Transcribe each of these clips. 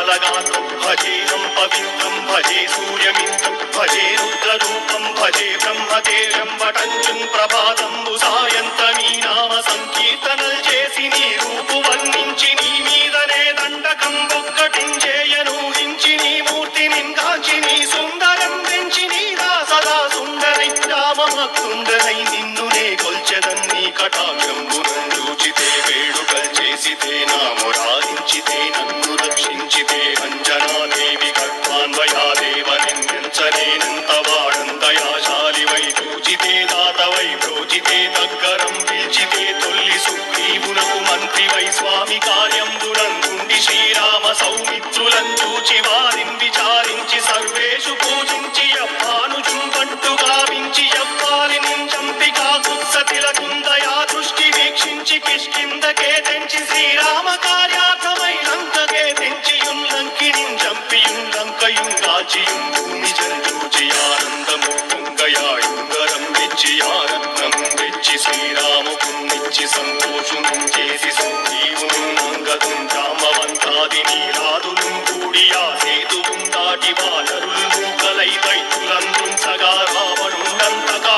విశాలగాత్రం భజేహం పవిత్రం భజే సూర్యమిత్రం భజే రుద్రరూపం భజే బ్రహ్మతేజం వటంచుం ప్రభాతంబు సాయంతమీ నామ సంకీర్తనల్ చేసి నీ రూపు వర్ణించి నీ మీదనే దండకం ఒక్కటించేయనూహించి నీ మూర్తి నిందాచి నీ సుందరం పెంచి నీదా సదా సుందరై రామభక్తుండనై నిన్నునే కొల్చెదన్ నీ కటాక్షంబునం చూచితే వేడుకల్ చేసితే నామురారించితే నన్ను రక్షించితే అంజనాదేవి గర్భాన్వయాదేవనిందించనేనంత వాడంతయాశాలివై చూచితే దాతవై ప్రోచితే దగ్గరం పిలిచితే తొల్లి సుగ్రీవునకు మంత్రివై స్వామి కార్యంబునందుండి శ్రీరామ సౌమిత్రులం చూచి వారిని విచారించి సర్వేషు పూజించి యవ్వానుజుం పట్టు గావించి యవ్వారిని చంపి కాకుత్సతిలకుందయా దృష్టి వీక్షించి కిష్కిందకే తెంచి శ్రీరామ కార్యార్థమై లంకకే తెంచియుం లంకినిం చంపియుం లంకయుం కాచియుం భూమి జంతూచి ఆనందము పొంగయాయుంగరం తెచ్చి ఆరత్నం తెచ్చి శ్రీరాముకున్నిచ్చి సంతోషుం చేసి సుగ్రీవును అంగదుం జామవంతాది నీరాదులు కూడి ఆ సేతువుం దాటి వానరులు మూకలై దైత్యులందృంచగా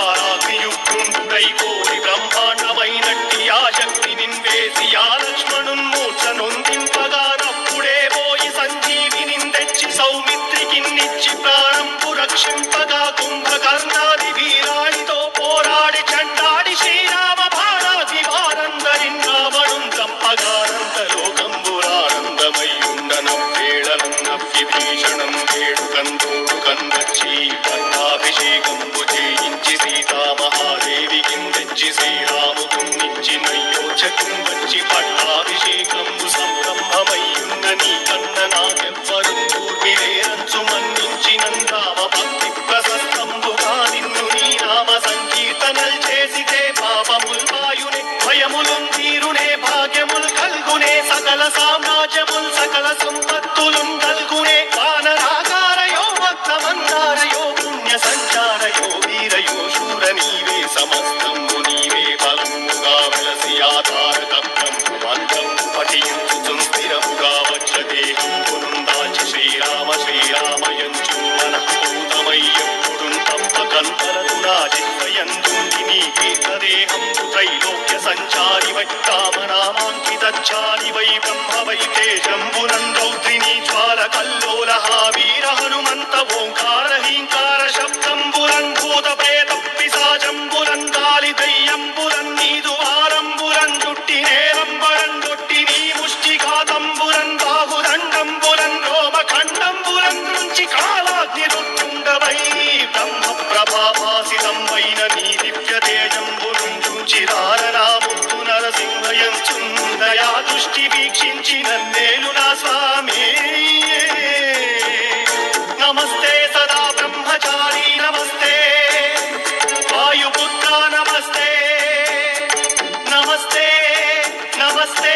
రావణుండంతకారాగ్నియుక్తుండై కోరి బ్రహ్మాండమైనట్టి ఆ శక్తి నిన్వేసి ఆ లక్ష్మణున్ మూర్ఛ నొందింపగా నప్పుడే పోయి సంజీవిని తెచ్చి సౌమిత్రికిన్నిచ్చి ప్రాణంపు రక్షింపగా కుంభకర్ణాది వీరాణితో పోరాడి చండాడి శ్రీరామ బాణాది వారందరిన్ రావణుం చంపగానంత లోకంబురానందమై ఉండనం వేళనన్నవ్వి భీషణం వేడుకందోడు కన్నచ్చి పట్టాభిషేకంబు చేయించి సీతామహాదేవికి తెచ్చి శ్రీరాముకున్నిచ్చి నయ్యోచకం వచ్చి పట్టాభిషేకంబు సంరంభమయ్యున్న నీ కన్న నాకెవ్వరు పూర్విలేరంచు మన్నించినందామ భక్తి ప్రశస్తంబుగా నిన్ను నీ నామ సంకీర్తనల్ చేసితే పాపముల్ వాయునే భయములున్ తీరునే భాగ్యముల్ కల్గునే సకల సామ్రాజ్యముల్ సకల సంపత్తులున్ కల్గునే వానరాకారయో భక్తమందారయో పుణ్య సంచారయో వీరయో శూర నీవే సమస్తంబు నీవే బలముగా వెలసి ఆధారకప్రంబు మంత్రంబు పఠించుచుం స్థిరముగా వచ్చదేహం పునుందాచి శ్రీరామ శ్రీరామయంచు మనఃపూతమయ్యప్పుడుం తప్పకంతరదు నా చిత్వయందుండి నీ కీర్తదేహంబు త్రైలోక్య సంచారివై రామనామాంకితచ్చారివై బ్రహ్మవై తేజంబునం రౌద్రిణీ జ్వాల కల్లోలః వీర హనుమంత ఓంకార హీంకార శబ్దంబురం భూత ప్రేత పిశాచంబురం గాలి దయ్యంబురం నీదు వారంబురం జుట్టి నేరంబరం జొట్టి నీ ముష్టిఘాతంబురం బాహుదండంబురం రోమఖండంబురం నుంచి కాలాగ్ని రుత్తుండవై బ్రహ్మ ప్రభాభాసితం వైన నీ దివ్య తేజంబురం చూచి రారనాముత్తు నరసింహయంచుందయా దృష్టి వీక్షించి నన్నేలు నా స్వామి నమస్తే సదా బ్రహ్మచారి నమస్తే వాయుపుత్ర నమస్తే నమస్తే నమస్తే